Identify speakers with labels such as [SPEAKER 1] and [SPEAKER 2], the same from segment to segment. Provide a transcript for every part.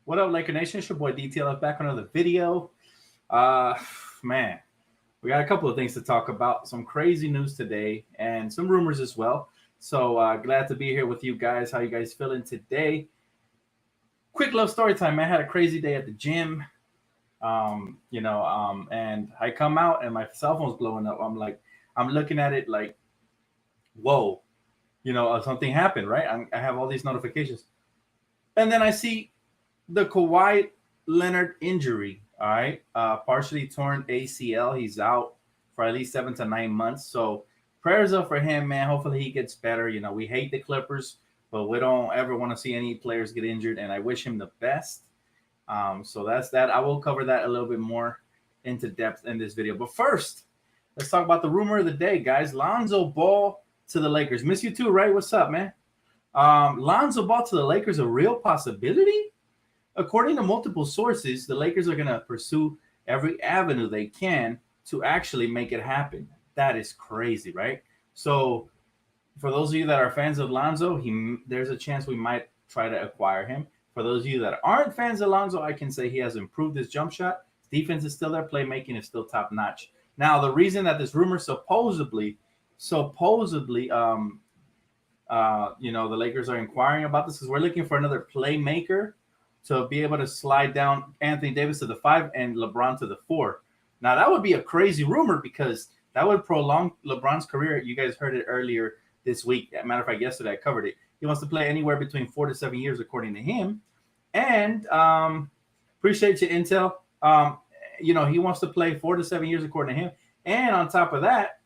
[SPEAKER 1] What up, Laker Nation? It's your boy DTLF back on another video. Uh, man, we got a couple of things to talk about. Some crazy news today and some rumors as well. So glad to be here with you guys. How you guys feeling today? Quick love story time. I had a crazy day at the gym. And I come out and my cell phone's blowing up. I'm looking at it like, whoa, something happened, right? I have all these notifications, and then I see the Kawhi Leonard injury. All right, partially torn ACL. He's out for at least 7 to 9 months. So prayers up for him, man. Hopefully he gets better. We hate the Clippers, but we don't ever want to see any players get injured. And I wish him the best. So that's that. I will cover that a little bit more into depth in this video. But first, let's talk about the rumor of the day, guys. Lonzo Ball to the Lakers. Miss you too, right? What's up, man? Lonzo Ball to the Lakers, a real possibility? According to multiple sources, the Lakers are going to pursue every avenue they can to actually make it happen. That is crazy, right? So for those of you that are fans of Lonzo, there's a chance we might try to acquire him. For those of you that aren't fans of Lonzo, I can say he has improved his jump shot. His defense is still there. Playmaking is still top notch. Now, the reason that this rumor supposedly, the Lakers are inquiring about this is we're looking for another playmaker to be able to slide down Anthony Davis to the 5 and LeBron to the 4. Now, that would be a crazy rumor because that would prolong LeBron's career. You guys heard it earlier this week. As a matter of fact, yesterday I covered it. He wants to play anywhere between 4 to 7 years, according to him. And appreciate you, Intel. He wants to play 4 to 7 years, according to him. And on top of that,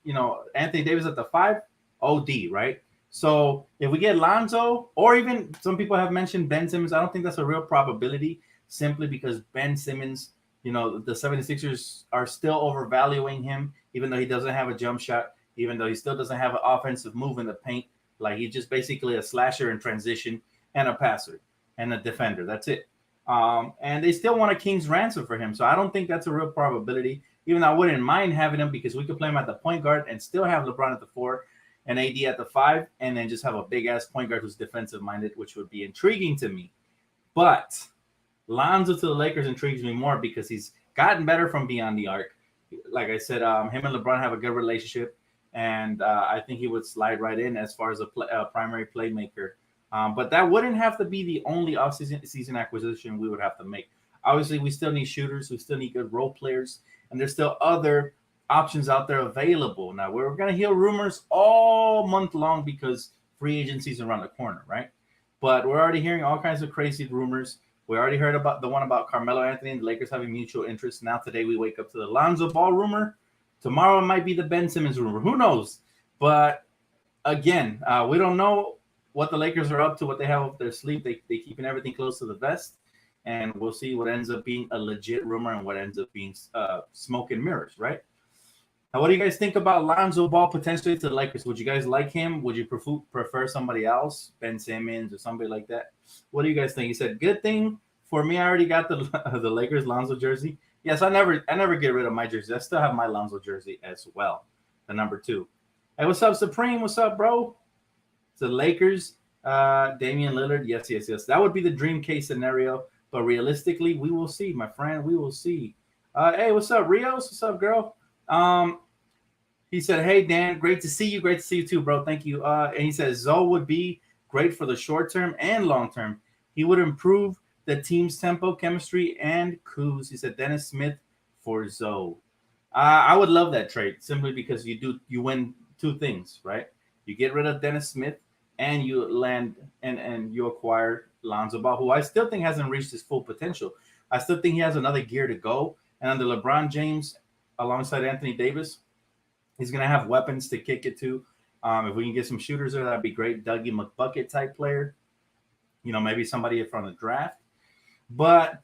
[SPEAKER 1] Anthony Davis at the 5, OD, right? So if we get Lonzo, or even some people have mentioned Ben Simmons, I don't think that's a real probability simply because Ben Simmons, the 76ers are still overvaluing him, even though he doesn't have a jump shot, even though he still doesn't have an offensive move in the paint. Like he's just basically a slasher in transition and a passer and a defender. That's it. And they still want a king's ransom for him. So I don't think that's a real probability, even though I wouldn't mind having him because we could play him at the point guard and still have LeBron at the 4 and AD at the 5, and then just have a big-ass point guard who's defensive-minded, which would be intriguing to me. But Lonzo to the Lakers intrigues me more because he's gotten better from beyond the arc. Like I said, him and LeBron have a good relationship, and I think he would slide right in as far as a primary playmaker. But that wouldn't have to be the only off-season acquisition we would have to make. Obviously, we still need shooters. We still need good role players, and there's still other options out there available. Now, we're going to hear rumors all month long because free agency is around the corner, right? But we're already hearing all kinds of crazy rumors. We already heard about the one about Carmelo Anthony and the Lakers having mutual interest. Now, today, we wake up to the Lonzo Ball rumor. Tomorrow, it might be the Ben Simmons rumor. Who knows? But again, we don't know what the Lakers are up to, what they have up their sleeve. They keeping everything close to the vest. And we'll see what ends up being a legit rumor and what ends up being smoke and mirrors, right? Now, what do you guys think about Lonzo Ball potentially to the Lakers? Would you guys like him? Would you prefer somebody else, Ben Simmons or somebody like that? What do you guys think? He said, good thing for me, I already got the Lakers Lonzo jersey. Yes, I never get rid of my jersey. I still have my Lonzo jersey as well, the number 2. Hey, what's up, Supreme? What's up, bro? It's the Lakers, Damian Lillard. Yes. That would be the dream case scenario. But realistically, we will see, my friend. We will see. Hey, what's up, Rios? What's up, girl? He said, hey, Dan, great to see you. Great to see you too, bro. Thank you. And he says, Zoe would be great for the short term and long term. He would improve the team's tempo, chemistry, and Kuz. He said, Dennis Smith for Zoe. I would love that trade simply because you win 2 things, right? You get rid of Dennis Smith and you land and you acquire Lonzo Ball, who I still think hasn't reached his full potential. I still think he has another gear to go. And under LeBron James, alongside Anthony Davis, he's going to have weapons to kick it to. If we can get some shooters there, that'd be great. Dougie McBucket type player. Maybe somebody from the draft. But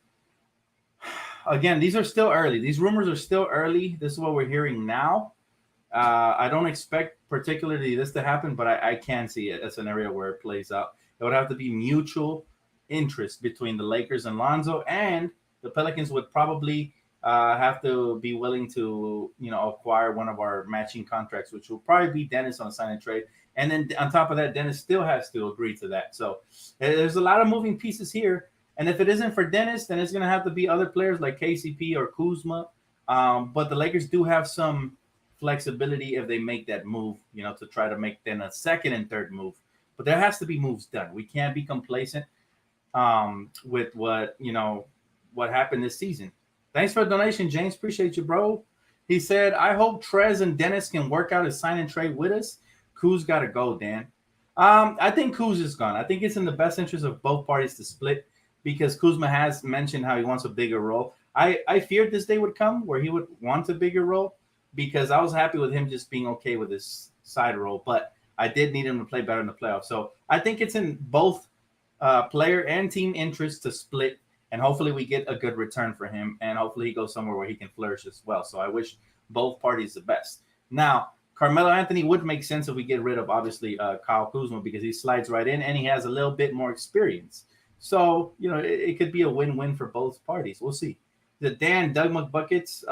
[SPEAKER 1] again, these are still early. These rumors are still early. This is what we're hearing now. I don't expect particularly this to happen, but I can see it, a scenario where it plays out. It would have to be mutual interest between the Lakers and Lonzo, and the Pelicans would probably have to be willing to, acquire one of our matching contracts, which will probably be Dennis on a sign and trade. And then on top of that, Dennis still has to agree to that. So there's a lot of moving pieces here. And if it isn't for Dennis, then it's going to have to be other players like KCP or Kuzma. But the Lakers do have some flexibility if they make that move, to try to make then a second and third move. But there has to be moves done. We can't be complacent with what happened this season. Thanks for the donation, James. Appreciate you, bro. He said, I hope Trez and Dennis can work out a sign and trade with us. Kuz got to go, Dan. I think Kuz is gone. I think it's in the best interest of both parties to split because Kuzma has mentioned how he wants a bigger role. I feared this day would come where he would want a bigger role because I was happy with him just being okay with his side role. But I did need him to play better in the playoffs. So I think it's in both player and team interest to split. And hopefully we get a good return for him. And hopefully he goes somewhere where he can flourish as well. So I wish both parties the best. Now, Carmelo Anthony would make sense if we get rid of, obviously, Kyle Kuzma because he slides right in and he has a little bit more experience. So, it could be a win-win for both parties. We'll see. The Dan Doug McBuckets,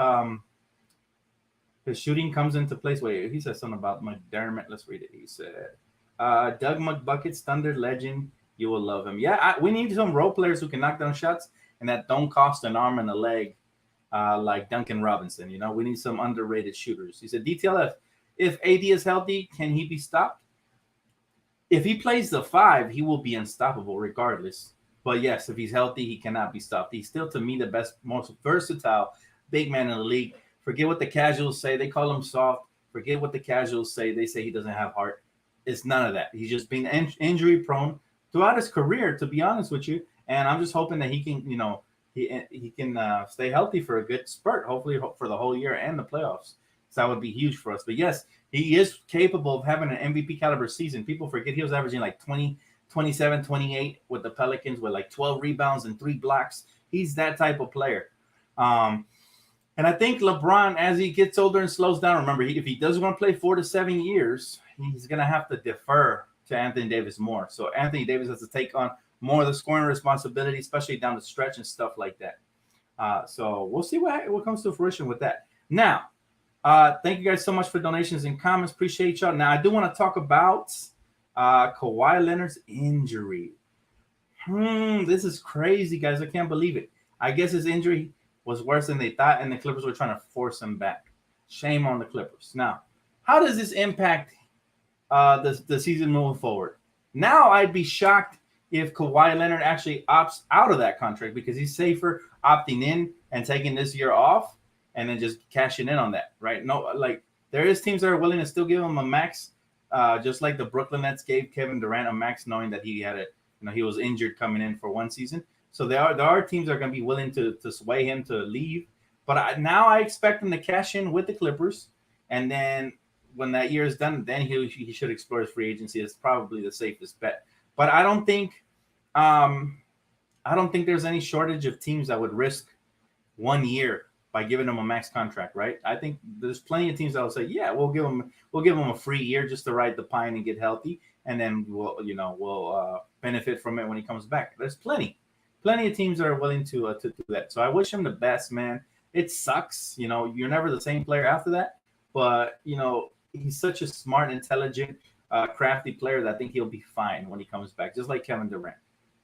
[SPEAKER 1] his shooting comes into place. Wait, he said something about McDermott. Let's read it. He said, Doug McBuckets, Thunder legend. You will love him. Yeah, we need some role players who can knock down shots and that don't cost an arm and a leg like Duncan Robinson. We need some underrated shooters. He said, DTLF, if AD is healthy, can he be stopped? If he plays the 5, he will be unstoppable regardless. But yes, if he's healthy, he cannot be stopped. He's still, to me, the best, most versatile big man in the league. Forget what the casuals say. They call him soft. Forget what the casuals say. They say he doesn't have heart. It's none of that. He's just been injury prone throughout his career, to be honest with you. And I'm just hoping that he can, he can stay healthy for a good spurt, hopefully for the whole year and the playoffs. So that would be huge for us. But yes, he is capable of having an MVP caliber season. People forget he was averaging like 20, 27, 28 with the Pelicans with like 12 rebounds and 3 blocks. He's that type of player. And I think LeBron, as he gets older and slows down, remember, if he does want to play 4 to 7 years, he's going to have to defer to Anthony Davis more. So Anthony Davis has to take on more of the scoring responsibility, especially down the stretch and stuff like that. So we'll see what comes to fruition with that. Now, thank you guys so much for donations and comments. Appreciate y'all. Now, I do want to talk about Kawhi Leonard's injury. This is crazy, guys. I can't believe it. I guess his injury was worse than they thought, and the Clippers were trying to force him back. Shame on the Clippers. Now, how does this impact the season moving forward? Now, I'd be shocked if Kawhi Leonard actually opts out of that contract because he's safer opting in and taking this year off and then just cashing in on that, right? No, like there is teams that are willing to still give him a max, just like the Brooklyn Nets gave Kevin Durant a max, knowing that he had he was injured coming in for one season. So there are teams that are going to be willing to sway him to leave. But now I expect him to cash in with the Clippers, and then when that year is done, then he should explore his free agency. It's probably the safest bet. But I don't think there's any shortage of teams that would risk 1 year by giving him a max contract, right? I think there's plenty of teams that will say, yeah, we'll give him a free year just to ride the pine and get healthy, and then we'll benefit from it when he comes back. There's plenty of teams that are willing to do that. So I wish him the best, man. It sucks, you're never the same player after that, but he's such a smart, intelligent, crafty player that I think he'll be fine when he comes back, just like Kevin Durant.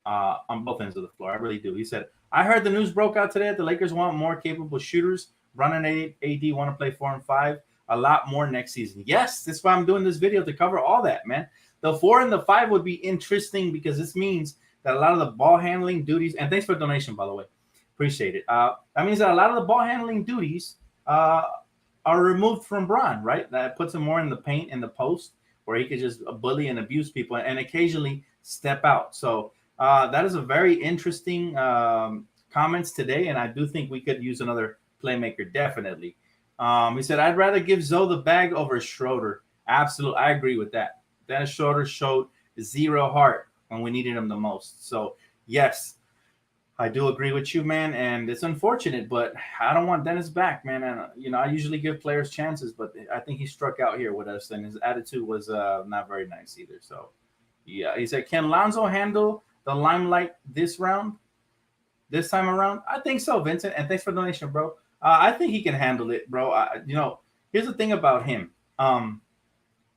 [SPEAKER 1] On both ends of the floor. I really do. He said, I heard the news broke out today that the Lakers want more capable shooters. Running AD want to play 4 and 5 a lot more next season. Yes, that's why I'm doing this video, to cover all that, man. The 4 and the 5 would be interesting because this means that a lot of the ball handling duties, and thanks for the donation, by the way. Appreciate it. That means that a lot of the ball handling duties are removed from Bron, right? That puts him more in the paint and the post where he could just bully and abuse people and occasionally step out. So that is a very interesting comments today, and I do think we could use another playmaker, definitely. He said, I'd rather give Zoe the bag over Schroeder. Absolutely, I agree with that. Dennis Schroeder showed 0 heart when we needed him the most. So, yes, I do agree with you, man, and it's unfortunate, but I don't want Dennis back, man. And, I usually give players chances, but I think he struck out here with us, and his attitude was not very nice either. So, yeah, he said, can Lonzo handle the limelight this time around? I think so, Vincent. And thanks for the donation, bro. I think he can handle it, bro. Here's the thing about him.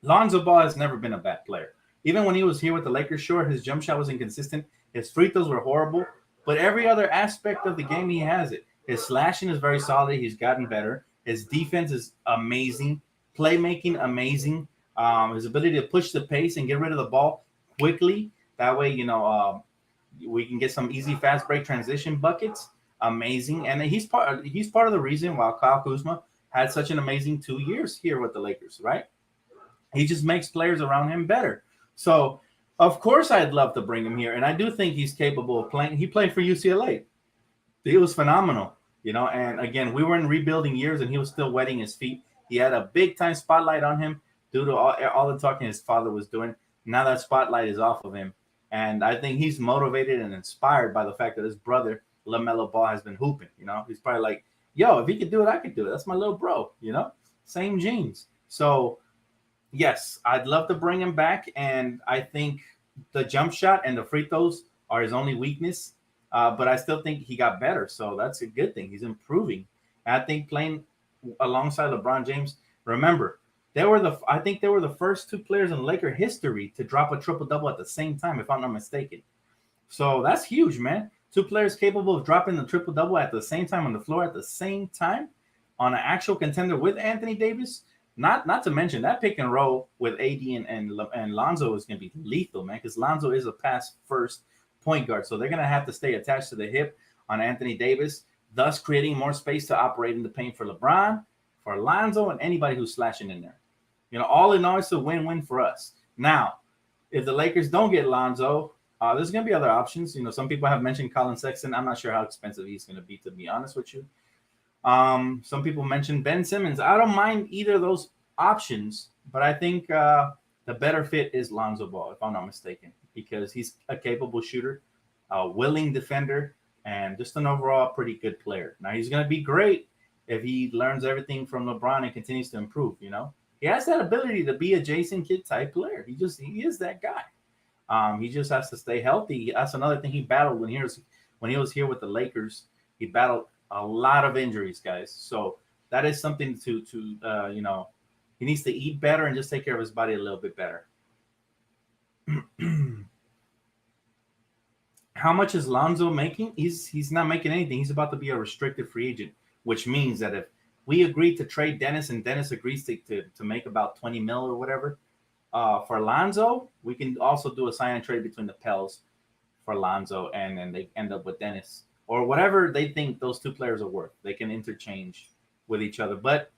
[SPEAKER 1] Lonzo Ball has never been a bad player. Even when he was here with the Lakers, sure, his jump shot was inconsistent. His free throws were horrible. but every other aspect of the game he has it. His slashing is very solid. He's gotten better. His defense is amazing. Playmaking amazing. His ability to push the pace and get rid of the ball quickly. That way, we can get some easy fast break transition buckets. Amazing, and he's part of the reason why Kyle Kuzma had such an amazing 2 years here with the Lakers. Right? He just makes players around him better. So, of course, I'd love to bring him here, and I do think he's capable of playing. He played for UCLA. He was phenomenal, And again, we were in rebuilding years, and he was still wetting his feet. He had a big time spotlight on him due to all the talking his father was doing. Now that spotlight is off of him, and I think he's motivated and inspired by the fact that his brother LaMelo Ball has been hooping. He's probably like, "Yo, if he could do it, I could do it. That's my little bro." Same genes. So, yes, I'd love to bring him back, and I think the jump shot and the free throws are his only weakness. But I still think he got better, so that's a good thing. He's improving. And I think playing alongside LeBron James. Remember, I think they were the first two players in Laker history to drop a triple-double at the same time, if I'm not mistaken. So that's huge, man. Two players capable of dropping the triple-double at the same time on the floor at the same time on an actual contender with Anthony Davis. Not to mention that pick and roll with AD and Lonzo is going to be lethal, man, because Lonzo is a pass-first point guard. So they're going to have to stay attached to the hip on Anthony Davis, thus creating more space to operate in the paint for LeBron, for Lonzo, and anybody who's slashing in there. All in all, it's a win-win for us. Now, if the Lakers don't get Lonzo, there's going to be other options. Some people have mentioned Colin Sexton. I'm not sure how expensive he's going to be honest with you. Some people mentioned Ben Simmons. I don't mind either of those options, but I think the better fit is Lonzo Ball, if I'm not mistaken, because he's a capable shooter, a willing defender, and just an overall pretty good player. Now, he's going to be great if he learns everything from LeBron and continues to improve, He has that ability to be a Jason Kidd type player. He is that guy. He just has to stay healthy. That's another thing he battled when he was here with the Lakers. He battled a lot of injuries, guys. So that is something to he needs to eat better and just take care of his body a little bit better. How much is Lonzo making? He's not making anything. He's about to be a restricted free agent, which means that if we agree to trade Dennis and Dennis agrees to make about 20 mil or whatever for Lonzo, we can also do a sign and trade between the Pels for Lonzo, and then they end up with Dennis or whatever they think those two players are worth. They can interchange with each other. But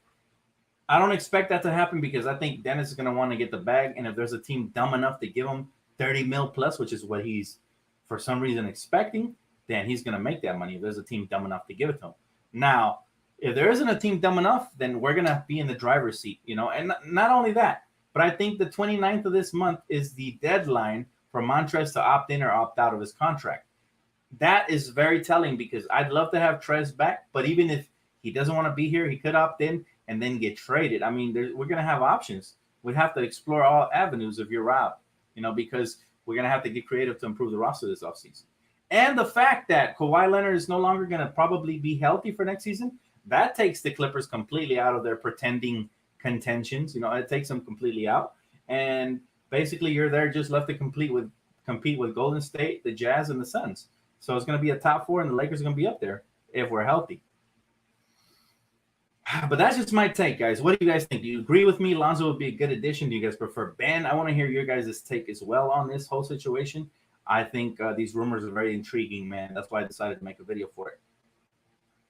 [SPEAKER 1] I don't expect that to happen because I think Dennis is going to want to get the bag. And if there's a team dumb enough to give him 30 mil plus, which is what he's for some reason expecting, then he's going to make that money if there's a team dumb enough to give it to him. Now, if there isn't a team dumb enough, then we're going to be in the driver's seat, And not only that, but I think the 29th of this month is the deadline for Montrez to opt in or opt out of his contract. That is very telling because I'd love to have Trez back, but even if he doesn't want to be here, he could opt in and then get traded. I mean, we're going to have options. We have to explore all avenues of your route, because we're going to have to get creative to improve the roster this offseason. And the fact that Kawhi Leonard is no longer going to probably be healthy for next season, that takes the Clippers completely out of their pretending contentions. It takes them completely out. And basically, you're there just left to compete with Golden State, the Jazz, and the Suns. So it's going to be a top four, and the Lakers are going to be up there if we're healthy. But that's just my take, guys. What do you guys think? Do you agree with me? Lonzo would be a good addition. Do you guys prefer Ben? I want to hear your guys' take as well on this whole situation. I think these rumors are very intriguing, man. That's why I decided to make a video for it.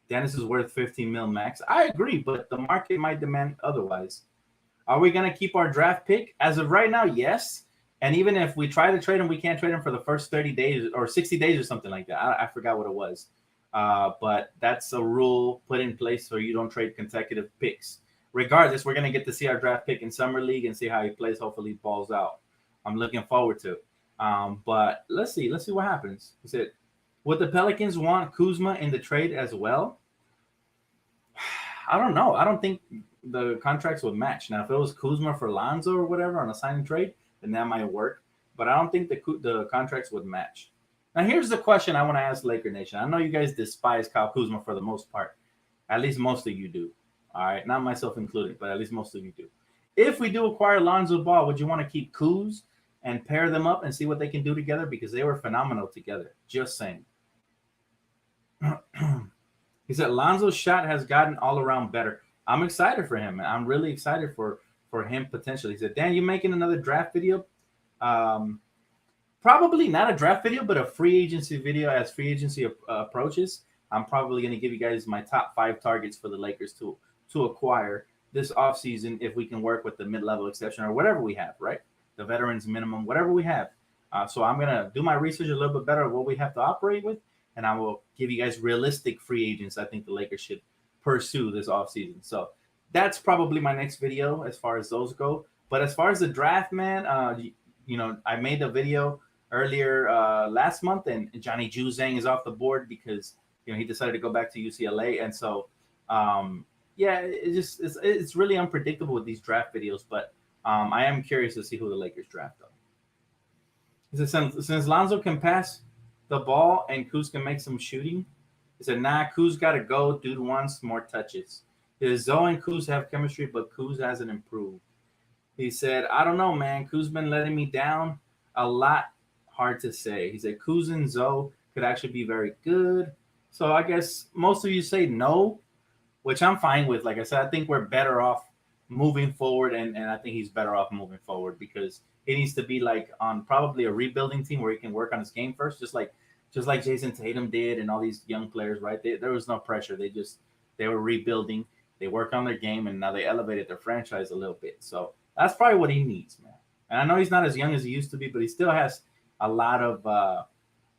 [SPEAKER 1] Dennis is worth 15 mil max. I agree, but the market might demand otherwise. Are we going to keep our draft pick? As of right now, yes. And even if we try to trade him, we can't trade him for the first 30 days or 60 days or something like that. I forgot what it was. But that's a rule put in place so you don't trade consecutive picks. Regardless, we're going to get to see our draft pick in Summer League and see how he plays. Hopefully he balls out. I'm looking forward to it. But let's see what happens. Is it, would the Pelicans want Kuzma in the trade as well? I don't know. I don't think the contracts would match. Now, if it was Kuzma for Lonzo or whatever on a sign and trade, then that might work. But I don't think the contracts would match. Now, here's the question I want to ask Laker Nation. I know you guys despise Kyle Kuzma for the most part. At least most of you do. All right? Not myself included, but at least most of you do. If we do acquire Lonzo Ball, would you want to keep Kuz and pair them up and see what they can do together? Because they were phenomenal together. Just saying. He said Lonzo's shot has gotten all around better. I'm excited for him. I'm really excited for him potentially. He said, Dan, you making another draft video? Um, Probably not a draft video, but a free agency video as free agency approaches. I'm probably going to give you guys my top 5 targets for the Lakers to acquire this offseason if we can work with the mid-level exception or whatever we have, right? The veterans minimum, whatever we have. So I'm going to do my research a little bit better of what we have to operate with, and I will give you guys realistic free agents I think the Lakers should pursue this offseason. So that's probably my next video as far as those go. But as far as the draft, man, I made a video earlier last month, and Johnny Juzang is off the board because he decided to go back to UCLA, and so it's really unpredictable with these draft videos. But I am curious to see who the Lakers draft though. He said, since Lonzo can pass the ball and Kuz can make some shooting, he said, nah, Kuz got to go. Dude wants more touches. Zoe and Kuz have chemistry, but Kuz hasn't improved. He said, I don't know, man. Kuz been letting me down a lot. Hard to say. He said, Kuz and Zoe could actually be very good. So I guess most of you say no, which I'm fine with. Like I said, I think we're better off moving forward, and I think he's better off moving forward because it needs to be like on probably a rebuilding team where he can work on his game first, just like Jason Tatum did and all these young players, right? There was no pressure. They were rebuilding. They worked on their game, and now they elevated their franchise a little bit. So that's probably what he needs, man. And I know he's not as young as he used to be, but he still has a lot of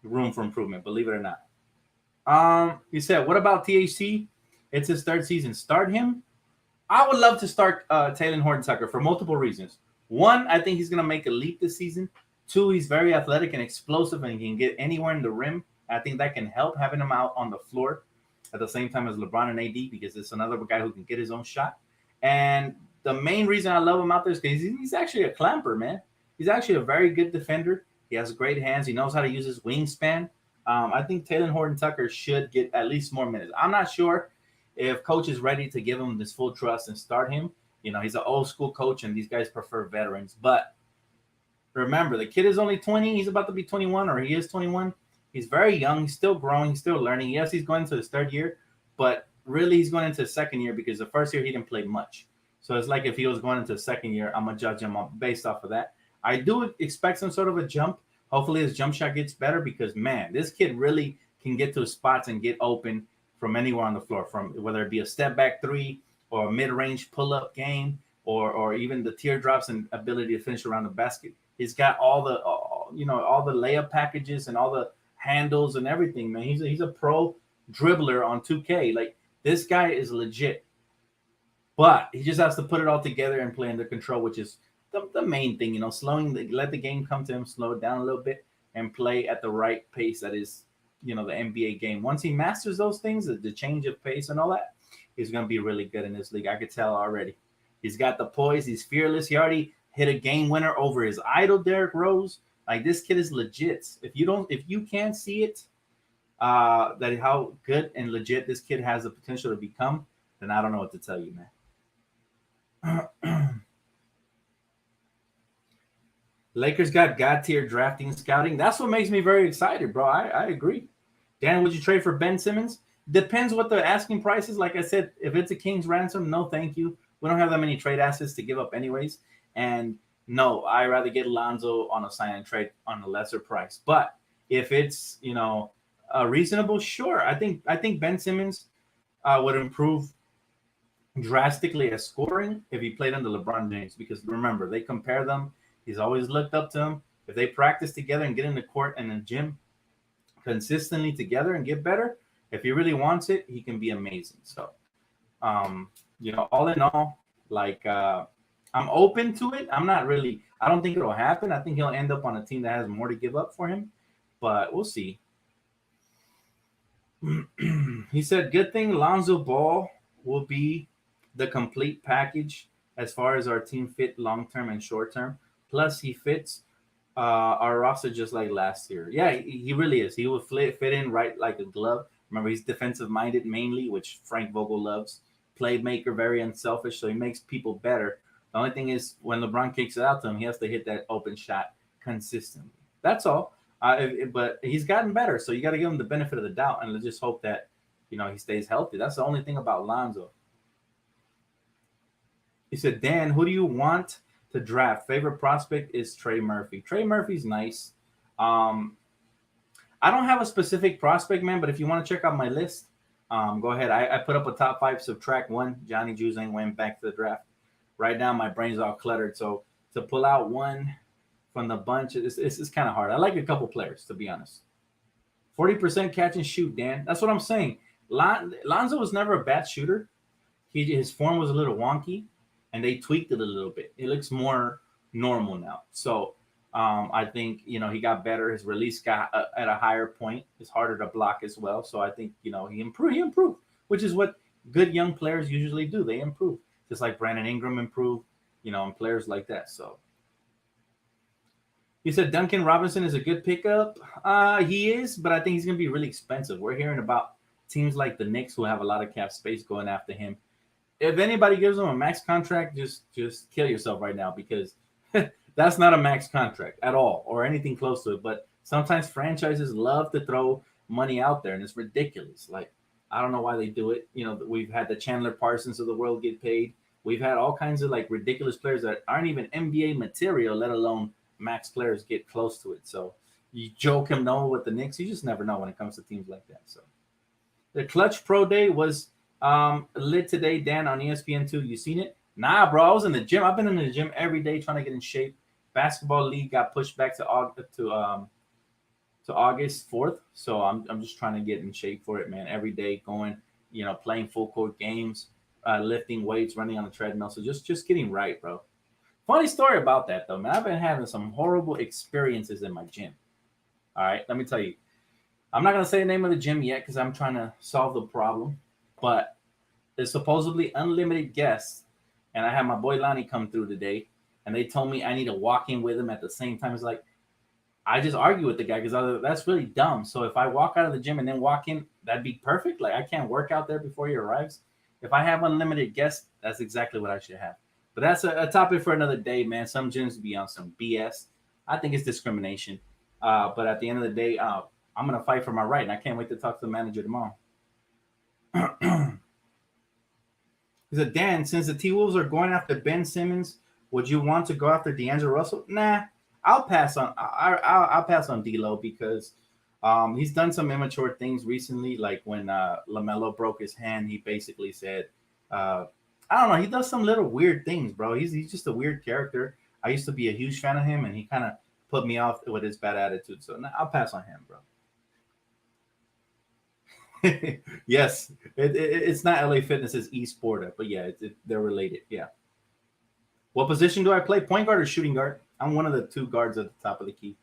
[SPEAKER 1] room for improvement, believe it or not. He said, what about THC? It's his 3rd season. Start him? I would love to start Talen Horton-Tucker for multiple reasons. 1, I think he's going to make a leap this season. 2, he's very athletic and explosive and he can get anywhere in the rim. I think that can help having him out on the floor at the same time as LeBron and AD because it's another guy who can get his own shot. And the main reason I love him out there is because he's actually a clamper, man. He's actually a very good defender. He has great hands. He knows how to use his wingspan. I think Talen Horton-Tucker should get at least more minutes. I'm not sure if coach is ready to give him this full trust and start him. He's an old school coach, and these guys prefer veterans. But remember, the kid is only 20. He's about to be 21, or he is 21. He's very young. He's still growing. He's still learning. Yes, he's going into his 3rd year, but really he's going into his 2nd year because the 1st year he didn't play much. So it's like if he was going into his 2nd year, I'm going to judge him based off of that. I do expect some sort of a jump. Hopefully his jump shot gets better because, man, this kid really can get to his spots and get open from anywhere on the floor, from whether it be a step back 3 or a mid-range pull-up game or even the teardrops and ability to finish around the basket. He's got all the layup packages and all the handles and everything, man. He's a pro dribbler on 2K. Like, this guy is legit. But he just has to put it all together and play under control, which is the main thing, let the game come to him, slow it down a little bit, and play at the right pace that is, the NBA game. Once he masters those things, the change of pace and all that, he's going to be really good in this league. I could tell already. He's got the poise. He's fearless. He already hit a game winner over his idol, Derrick Rose. Like, this kid is legit. If you can't see it, that how good and legit this kid has the potential to become, then I don't know what to tell you, man. Lakers got God-tier drafting scouting. That's what makes me very excited, bro. I agree. Dan, would you trade for Ben Simmons? Depends what the asking price is. Like I said, if it's a king's ransom, no thank you. We don't have that many trade assets to give up anyways. And no, I'd rather get Lonzo on a sign and trade on a lesser price. But if it's, reasonable, sure. I think Ben Simmons would improve drastically at scoring if he played under LeBron James, because remember, they compare them. He's always looked up to him. If they practice together and get in the court and the gym consistently together and get better, if he really wants it, he can be amazing. So, all in all, I'm open to it. I don't think it'll happen. I think he'll end up on a team that has more to give up for him, but we'll see. He said, good thing Lonzo Ball will be the complete package as far as our team fit long-term and short-term. Plus, he fits our roster just like last year. Yeah, he really is. He will fit in right like a glove. Remember, he's defensive-minded mainly, which Frank Vogel loves. Playmaker, very unselfish, so he makes people better. The only thing is when LeBron kicks it out to him, he has to hit that open shot consistently. That's all. But he's gotten better, so you got to give him the benefit of the doubt, and let's just hope that he stays healthy. That's the only thing about Lonzo. He said, Dan, who do you want to draft? Favorite prospect is Trey Murphy. Trey Murphy's nice. Um, I don't have a specific prospect, man, but if you want to check out my list, go ahead. I put up a top 5, subtract 1. Johnny Juzang went back to the draft. Right now, my brain's all cluttered. So to pull out one from the bunch, it's kind of hard. I like a couple players, to be honest. 40% catch and shoot, Dan. That's what I'm saying. Lonzo was never a bad shooter. His form was a little wonky, and they tweaked it a little bit. It looks more normal now. So I think, he got better. His release got at a higher point. It's harder to block as well. So I think, he improved, which is what good young players usually do. They improve, just like Brandon Ingram improved, and players like that. So he said Duncan Robinson is a good pickup. He is, but I think he's going to be really expensive. We're hearing about teams like the Knicks who have a lot of cap space going after him. If anybody gives him a max contract, just kill yourself right now, because that's not a max contract at all or anything close to it. But sometimes franchises love to throw money out there, and it's ridiculous. Like, I don't know why they do it. We've had the Chandler Parsons of the world get paid. We've had all kinds of like ridiculous players that aren't even NBA material, let alone max players, get close to it. So you joke him no with the Knicks. You just never know when it comes to teams like that. So the Clutch Pro Day was lit today, Dan, on ESPN2. You seen it? Nah, bro. I was in the gym. I've been in the gym every day trying to get in shape. Basketball league got pushed back to August 4th. So I'm just trying to get in shape for it, man. Every day going, playing full court games, lifting weights, running on the treadmill. So just getting right, bro. Funny story about that, though, man. I've been having some horrible experiences in my gym. All right, let me tell you. I'm not going to say the name of the gym yet because I'm trying to solve the problem. But there's supposedly unlimited guests. And I had my boy Lonnie come through today. And they told me I need to walk in with him at the same time. It's like, I just argue with the guy because that's really dumb. So if I walk out of the gym and then walk in, that'd be perfect. Like, I can't work out there before he arrives. If I have unlimited guests, that's exactly what I should have. But that's a topic for another day, man. Some gyms be on some BS. I think it's discrimination. But at the end of the day, I'm going to fight for my right. And I can't wait to talk to the manager tomorrow. He said, Dan, since the T-Wolves are going after Ben Simmons, would you want to go after D'Angelo Russell? Nah, I'll pass on. I'll pass on D'Lo because he's done some immature things recently. Like when LaMelo broke his hand, he basically said, I don't know. He does some little weird things, bro. He's just a weird character. I used to be a huge fan of him, and he kind of put me off with his bad attitude. So nah, I'll pass on him, bro. Yes, it's not LA Fitness, it's eSporta, but yeah, they're related. Yeah. What position do I play? Point guard or shooting guard? I'm one of the two guards at the top of the key.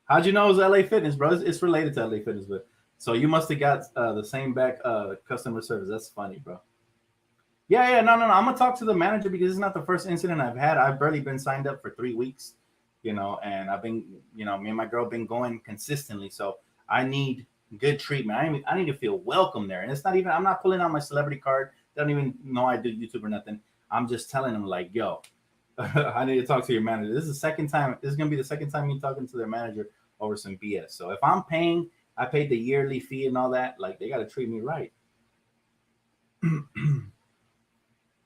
[SPEAKER 1] How'd you know it was LA Fitness, bro? It's related to LA Fitness, but so you must have got the same back customer service. That's funny, bro. Yeah, no. I'm gonna talk to the manager because it's not the first incident I've had. I've barely been signed up for 3 weeks, and I've been, me and my girl been going consistently. So I need good treatment. I need to feel welcome there, and it's not even. I'm not pulling out my celebrity card. They don't even know I do YouTube or nothing. I'm just telling them like, yo, I need to talk to your manager. This is the second time. This is gonna be the second time you're talking to their manager over some BS. So if I'm paying, I paid the yearly fee and all that. Like, they got to treat me right.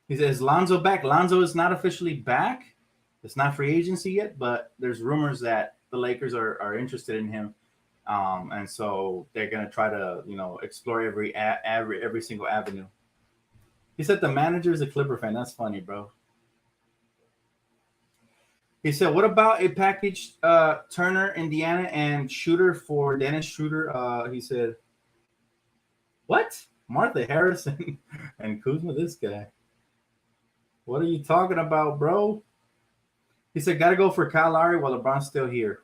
[SPEAKER 1] He says, Lonzo back. Lonzo is not officially back. It's not free agency yet, but there's rumors that the Lakers are interested in him. And so they're going to try to, explore every single avenue. He said the manager is a Clipper fan. That's funny, bro. He said, what about a package Turner, Indiana, and Shooter for Dennis Schroeder? He said, what? Martha Harrison and Kuzma, this guy. What are you talking about, bro? He said, got to go for Kyle Lowry while LeBron's still here.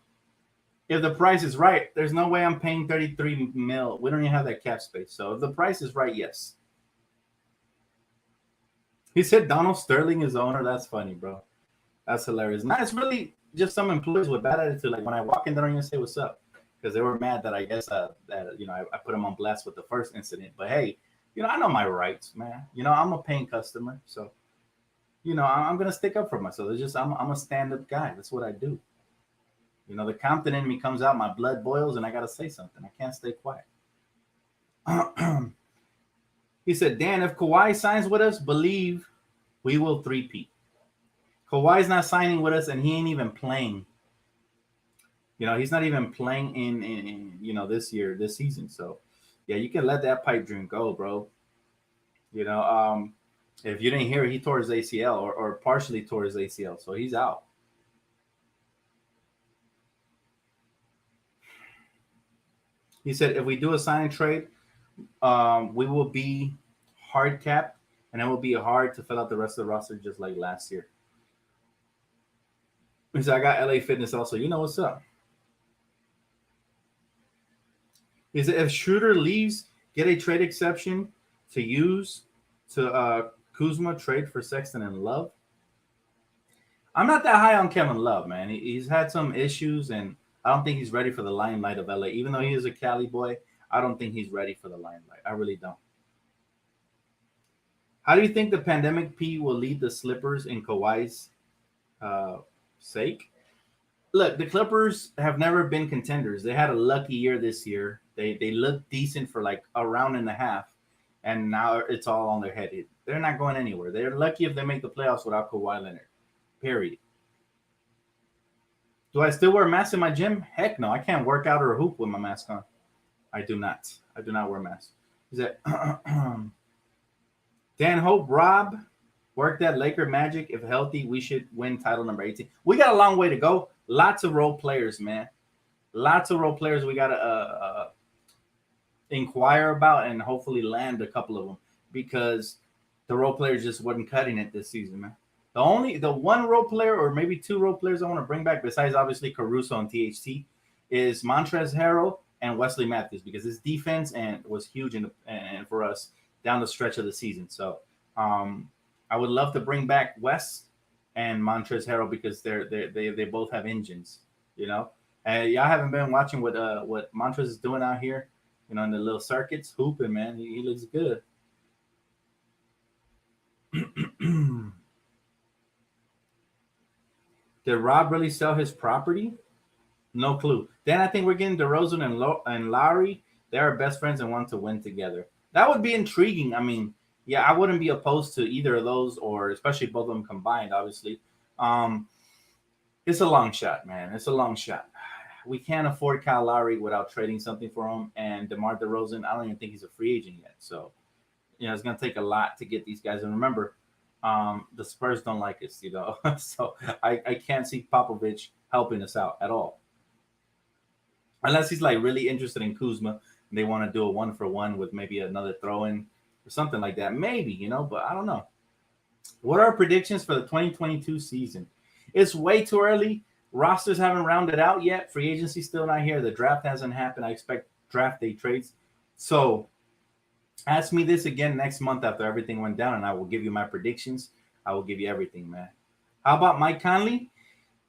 [SPEAKER 1] If the price is right, there's no way I'm paying $33 million. We don't even have that cap space. So if the price is right, yes. He said Donald Sterling is the owner. That's funny, bro. That's hilarious. Nah, it's really just some employees with bad attitude. Like when I walk in, they don't even say what's up because they were mad that I guess I put them on blast with the first incident. But hey, I know my rights, man. I'm a paying customer, so I'm gonna stick up for myself. It's just I'm a stand-up guy. That's what I do. The Compton in me comes out, my blood boils, and I gotta say something. I can't stay quiet. He said, Dan, if Kawhi signs with us, believe we will three-peat. Kawhi's not signing with us, and he ain't even playing. He's not even playing in this season. So, yeah, you can let that pipe dream go, bro. If you didn't hear, he tore his ACL or partially tore his ACL, so he's out. He said, if we do a sign and trade, we will be hard capped, and it will be hard to fill out the rest of the roster just like last year. He said, I got LA Fitness also. You know what's up. He said, if Schroeder leaves, get a trade exception to use to Kuzma, trade for Sexton and Love. I'm not that high on Kevin Love, man. He's had some issues, and I don't think he's ready for the limelight of LA. Even though he is a Cali boy, I don't think he's ready for the limelight. I really don't. How do you think the pandemic P will lead the Slippers in Kawhi's sake? Look, the Clippers have never been contenders. They had a lucky year this year. They looked decent for like a round and a half, and now it's all on their head. They're not going anywhere. They're lucky if they make the playoffs without Kawhi Leonard. Period. Do I still wear a mask in my gym? Heck no. I can't work out or hoop with my mask on. I do not. I do not wear a mask. Is that Dan Hope, Rob, work that Laker magic. If healthy, we should win title number 18. We got a long way to go. Lots of role players, man. Lots of role players we got to inquire about and hopefully land a couple of them because the role players just wasn't cutting it this season, man. The one role player or maybe two role players I want to bring back besides obviously Caruso and THT is Montrezl Harrell and Wesley Matthews because his defense was huge and for us down the stretch of the season. So I would love to bring back Wes and Montrezl Harrell because they both have engines, y'all haven't been watching what Montrezl is doing out here, in the little circuits, hooping, man. He looks good. Did Rob really sell his property? No clue. Then I think we're getting DeRozan and Lowry. They are best friends and want to win together. That would be intriguing. I mean, yeah, I wouldn't be opposed to either of those, or especially both of them combined, obviously. It's a long shot, man. It's a long shot. We can't afford Kyle Lowry without trading something for him. And DeMar DeRozan, I don't even think he's a free agent yet. So, it's going to take a lot to get these guys. And remember, the Spurs don't like us, so I can't see Popovich helping us out at all. Unless he's like really interested in Kuzma and they want to do a 1-for-1 with maybe another throw-in or something like that. Maybe, but I don't know. What are predictions for the 2022 season? It's way too early. Rosters haven't rounded out yet. Free agency still not here. The draft hasn't happened. I expect draft day trades. So ask me this again next month after everything went down, and I will give you my predictions. I will give you everything, man. How about Mike Conley?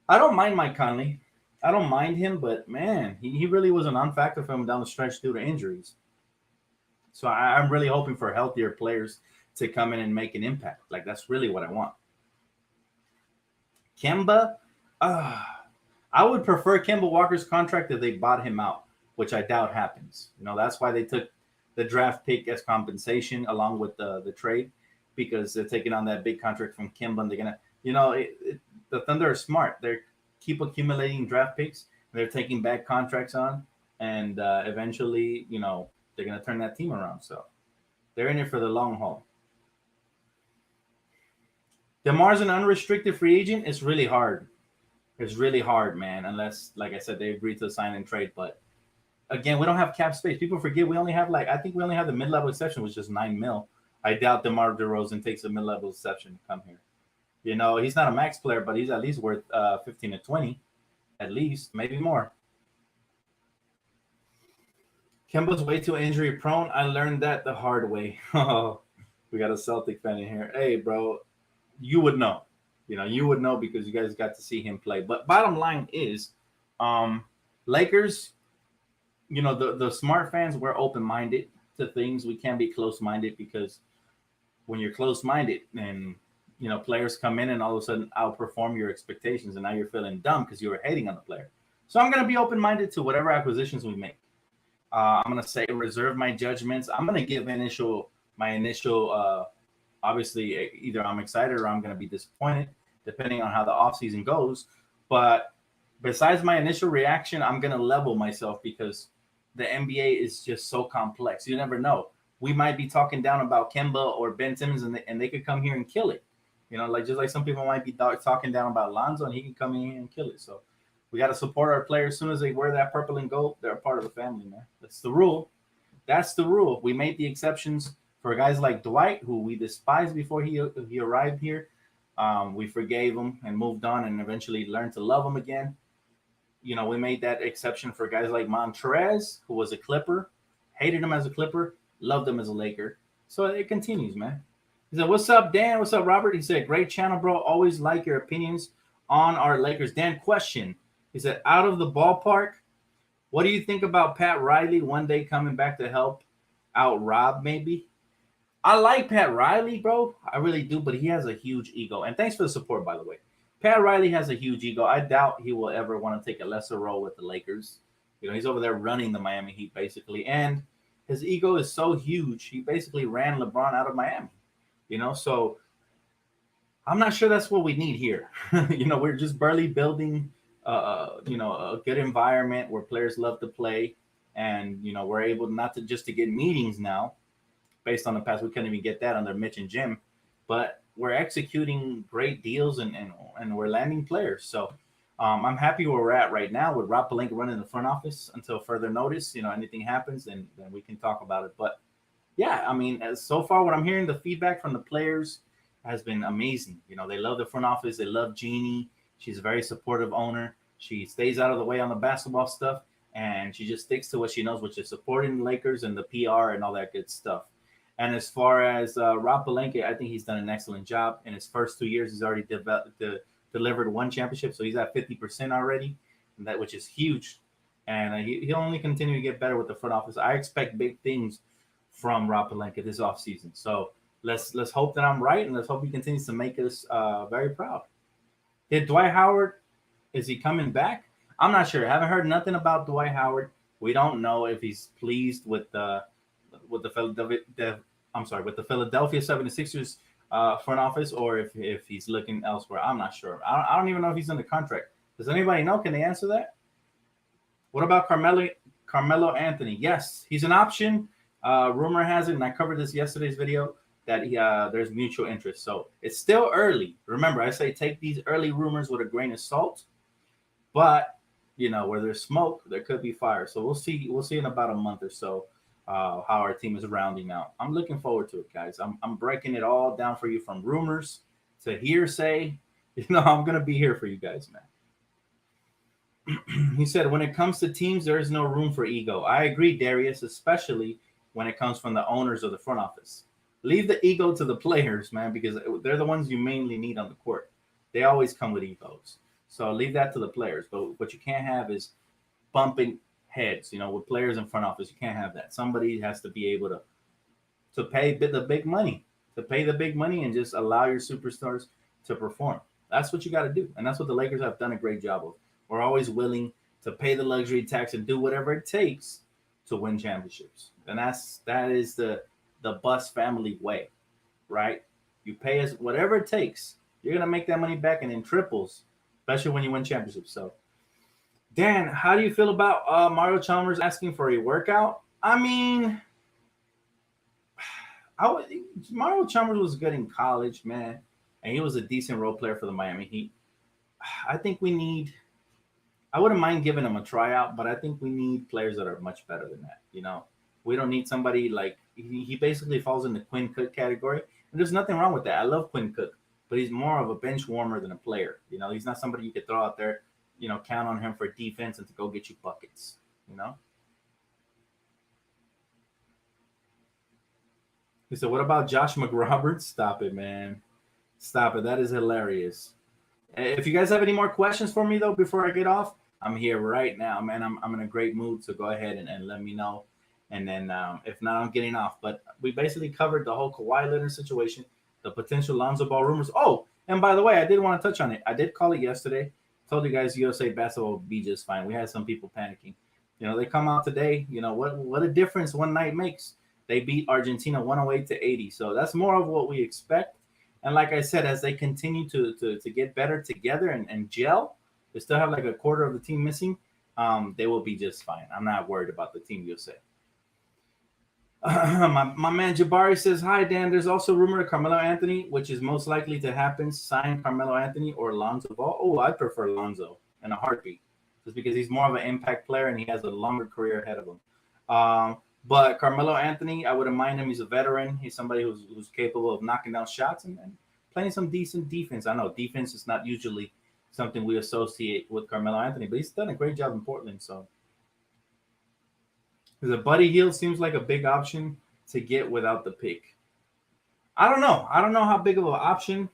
[SPEAKER 1] I don't mind Mike Conley. I don't mind him, but, man, he really was a non-factor for him down the stretch due to injuries. So I'm really hoping for healthier players to come in and make an impact. Like, that's really what I want. Kemba, I would prefer Kemba Walker's contract if they bought him out, which I doubt happens. That's why they took the draft pick as compensation along with the trade, because they're taking on that big contract from Kemba. And they're going to, the Thunder are smart. They keep accumulating draft picks. They're taking back contracts on, and eventually, they're going to turn that team around. So they're in it for the long haul. DeMar's an unrestricted free agent. It's really hard. It's really hard, man, unless, like I said, they agree to sign and trade. But again, we don't have cap space. People forget we only have I think we only have the mid-level exception, which is $9 million. I doubt DeMar DeRozan takes a mid-level exception to come here. He's not a max player, but he's at least worth 15 to 20, at least, maybe more. Kemba's way too injury prone. I learned that the hard way. We got a Celtic fan in here. Hey, bro, you would know. You would know because you guys got to see him play. But bottom line is, Lakers, the smart fans, we're open-minded to things. We can't be close-minded because when you're close-minded and, players come in and all of a sudden outperform your expectations and now you're feeling dumb because you were hating on the player. So I'm going to be open-minded to whatever acquisitions we make. I'm gonna say reserve my judgments. I'm gonna give my initial. Obviously, either I'm excited or I'm gonna be disappointed, depending on how the offseason goes. But besides my initial reaction, I'm gonna level myself because the NBA is just so complex. You never know. We might be talking down about Kemba or Ben Simmons, and they could come here and kill it. Like just like some people might be talking down about Lonzo, and he can come in here and kill it. So we got to support our players. As soon as they wear that purple and gold, they're a part of the family, man. That's the rule. That's the rule. We made the exceptions for guys like Dwight, who we despised before he arrived here. We forgave him and moved on, and eventually learned to love him again. We made that exception for guys like Montrez, who was a Clipper, hated him as a Clipper, loved him as a Laker. So it continues, man. He said, "What's up, Dan? What's up, Robert?" He said, "Great channel, bro. Always like your opinions on our Lakers." Dan, question. He said, "Out of the ballpark, what do you think about Pat Riley one day coming back to help out Rob, maybe?" I like Pat Riley, bro. I really do, but he has a huge ego. And thanks for the support, by the way. Pat Riley has a huge ego. I doubt he will ever want to take a lesser role with the Lakers. He's over there running the Miami Heat, basically. And his ego is so huge, he basically ran LeBron out of Miami. So I'm not sure that's what we need here. We're just barely building, a good environment where players love to play. And, we're able not to get meetings now. Based on the past, we couldn't even get that under Mitch and Jim. But we're executing great deals and we're landing players. So I'm happy where we're at right now with Rob Pelinka running the front office until further notice. Anything happens, then we can talk about it. But yeah, I mean, so far what I'm hearing, the feedback from the players has been amazing. They love the front office. They love Jeannie. She's a very supportive owner. She stays out of the way on the basketball stuff, and she just sticks to what she knows, which is supporting the Lakers and the PR and all that good stuff. And as far as Rob Pelinka, I think he's done an excellent job. In his first 2 years, he's already delivered one championship, so he's at 50% already, which is huge. And he'll only continue to get better with the front office. I expect big things from Rob Pelinka this offseason. So let's hope that I'm right, and let's hope he continues to make us very proud. Did Dwight Howard, is he coming back? I'm not sure. I haven't heard nothing about Dwight Howard. We don't know if he's pleased with the Philadelphia 76ers front office, or if he's looking elsewhere. I'm not sure. I don't even know if he's in the contract. Does anybody know? Can they answer that? What about Carmelo Anthony? Yes, he's an option. Rumor has it, and I covered this yesterday's video, that there's mutual interest. So it's still early. Remember, I say take these early rumors with a grain of salt. But where there's smoke, there could be fire. So we'll see. We'll see in about a month or so how our team is rounding out. I'm looking forward to it, guys. I'm breaking it all down for you, from rumors to hearsay. I'm gonna be here for you guys, man. He said, when it comes to teams, there is no room for ego. I agree, Darius, especially when it comes from the owners of the front office. Leave the ego to the players, man, because they're the ones you mainly need on the court. They always come with egos. So leave that to the players. But what you can't have is bumping heads, with players in front office. You can't have that. Somebody has to be able to pay the big money, and just allow your superstars to perform. That's what you got to do. And that's what the Lakers have done a great job of. We're always willing to pay the luxury tax and do whatever it takes to win championships. And that is the Bus family way, right? You pay us whatever it takes. You're going to make that money back, and in triples, especially when you win championships. So, Dan, how do you feel about Mario Chalmers asking for a workout? I mean, Mario Chalmers was good in college, man, and he was a decent role player for the Miami Heat. I think I wouldn't mind giving him a tryout, but I think we need players that are much better than that. We don't need somebody like he basically falls in the Quinn Cook category, and there's nothing wrong with that. I love Quinn Cook, but he's more of a bench warmer than a player. He's not somebody you could throw out there, count on him for defense and to go get you buckets. He said, what about Josh McRoberts? Stop it, man. Stop it. That is hilarious. If you guys have any more questions for me, though, before I get off, I'm here right now, man. I'm in a great mood, so go ahead and let me know. And then if not, I'm getting off. But we basically covered the whole Kawhi Leonard situation, the potential Lonzo Ball rumors. Oh, and by the way, I did want to touch on it. I did call it yesterday. Told you guys USA basketball would be just fine. We had some people panicking. They come out today. What a difference one night makes. They beat Argentina 108-80. So that's more of what we expect. And like I said, as they continue to get better together and gel, they still have like a quarter of the team missing. They will be just fine. I'm not worried about the team USA. My man Jabari says, hi, Dan. There's also rumor of Carmelo Anthony, which is most likely to happen. Sign Carmelo Anthony or Lonzo Ball. Oh, I prefer Lonzo in a heartbeat, just because he's more of an impact player and he has a longer career ahead of him. But Carmelo Anthony, I wouldn't mind him. He's a veteran. He's somebody who's capable of knocking down shots and playing some decent defense. I know defense is not usually something we associate with Carmelo Anthony, but he's done a great job in Portland. So the Buddy Hield seems like a big option to get without the pick. I don't know. I don't know how big of an option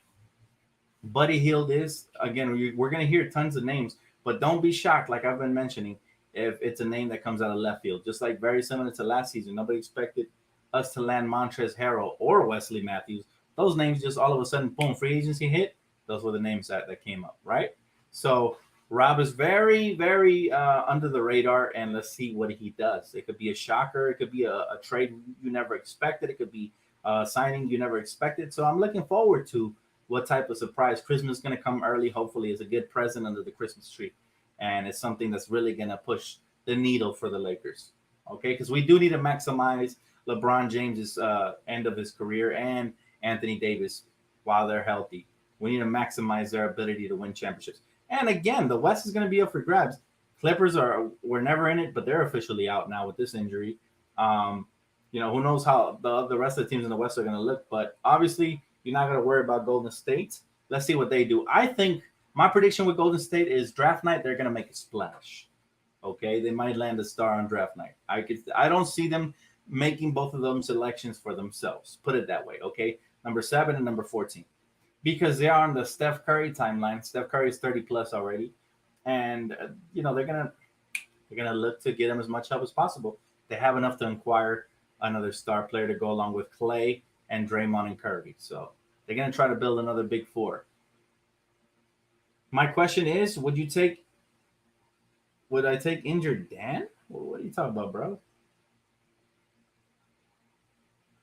[SPEAKER 1] Buddy Hield is. Again, we're going to hear tons of names, but don't be shocked, like I've been mentioning, if it's a name that comes out of left field. Just like very similar to last season. Nobody expected us to land Montrezl Harrell or Wesley Matthews. Those names just all of a sudden, boom, free agency hit. Those were the names that came up, right? So Rob is very, very under the radar, and let's see what he does. It could be a shocker. It could be a trade you never expected. It could be a signing you never expected. So I'm looking forward to what type of surprise. Christmas is going to come early. Hopefully it's a good present under the Christmas tree, and it's something that's really going to push the needle for the Lakers, okay? Because we do need to maximize LeBron James's end of his career and Anthony Davis while they're healthy. We need to maximize their ability to win championships. And again, the West is going to be up for grabs. Clippers were never in it, but they're officially out now with this injury. Who knows how the rest of the teams in the West are going to look. But obviously, you're not going to worry about Golden State. Let's see what they do. I think my prediction with Golden State is draft night, they're going to make a splash. Okay, they might land a star on draft night. I don't see them making both of them selections for themselves. Put it that way, okay? Number 7 and number 14. Because they are on the Steph Curry timeline. Steph Curry is 30 plus already, and they're gonna look to get him as much help as possible. They have enough to acquire another star player to go along with Clay and Draymond and Curry. So they're gonna try to build another big four. My question is, would I take injured Dan? What are you talking about, bro?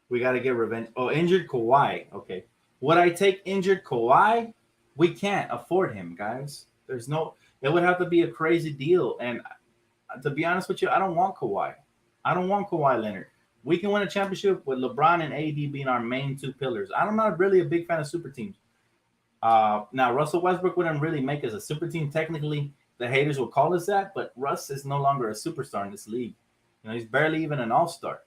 [SPEAKER 1] We got to get revenge. Oh, injured Kawhi. Okay. Would I take injured Kawhi? We can't afford him, guys. It would have to be a crazy deal. And to be honest with you, I don't want Kawhi. I don't want Kawhi Leonard. We can win a championship with LeBron and AD being our main two pillars. I'm not really a big fan of super teams. Now, Russell Westbrook wouldn't really make us a super team. Technically, the haters will call us that, but Russ is no longer a superstar in this league. He's barely even an all-star.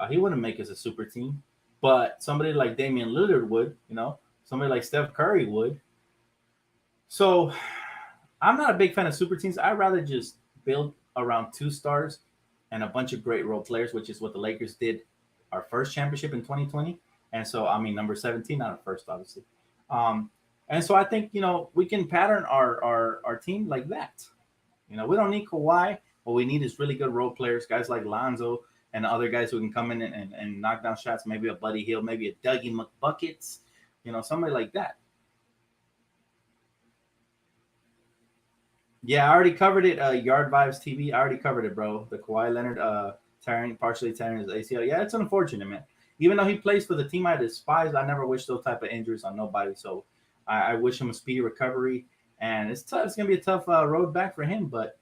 [SPEAKER 1] He wouldn't make us a super team. But somebody like Damian Lillard would, somebody like Steph Curry would. So I'm not a big fan of super teams. I'd rather just build around 2 stars and a bunch of great role players, which is what the Lakers did our first championship in 2020. And so, number 17, not our first, obviously. And so I think, we can pattern our team like that. We don't need Kawhi. What we need is really good role players, guys like Lonzo, and other guys who can come in and knock down shots, maybe a Buddy Hield, maybe a Dougie McBuckets, somebody like that. Yeah, I already covered it. Yard Vibes TV, I already covered it, bro. The Kawhi Leonard partially tearing his ACL. Yeah, it's unfortunate, man. Even though he plays for the team I despise, I never wish those type of injuries on nobody. So I wish him a speedy recovery. And it's tough. It's going to be a tough road back for him. But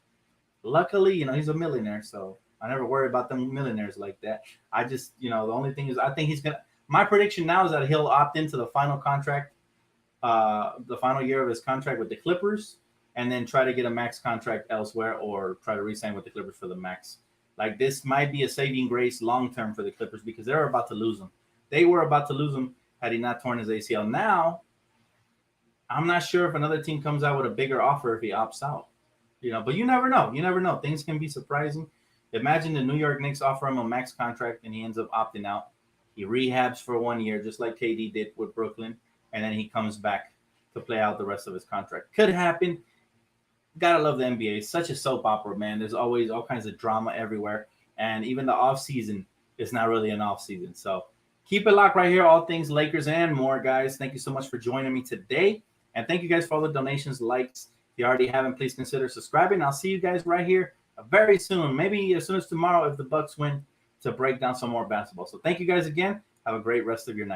[SPEAKER 1] luckily, he's a millionaire, so I never worry about them millionaires like that. I just, the only thing is I think he's going to – my prediction now is that he'll opt into the final contract, the final year of his contract with the Clippers, and then try to get a max contract elsewhere or try to re-sign with the Clippers for the max. Like, this might be a saving grace long-term for the Clippers because they're about to lose him. They were about to lose him had he not torn his ACL. Now, I'm not sure if another team comes out with a bigger offer if he opts out. But you never know. You never know. Things can be surprising. Imagine the New York Knicks offer him a max contract and he ends up opting out. He rehabs for 1 year, just like KD did with Brooklyn, and then he comes back to play out the rest of his contract. Could happen. Gotta love the NBA. It's such a soap opera, man. There's always all kinds of drama everywhere, and even the off season is not really an off season. So keep it locked right here. All things Lakers and more, guys. Thank you so much for joining me today, and thank you guys for all the donations, likes. If you already haven't, please consider subscribing. I'll see you guys right here very soon, maybe as soon as tomorrow if the Bucks win, to break down some more basketball. So thank you guys again. Have a great rest of your night.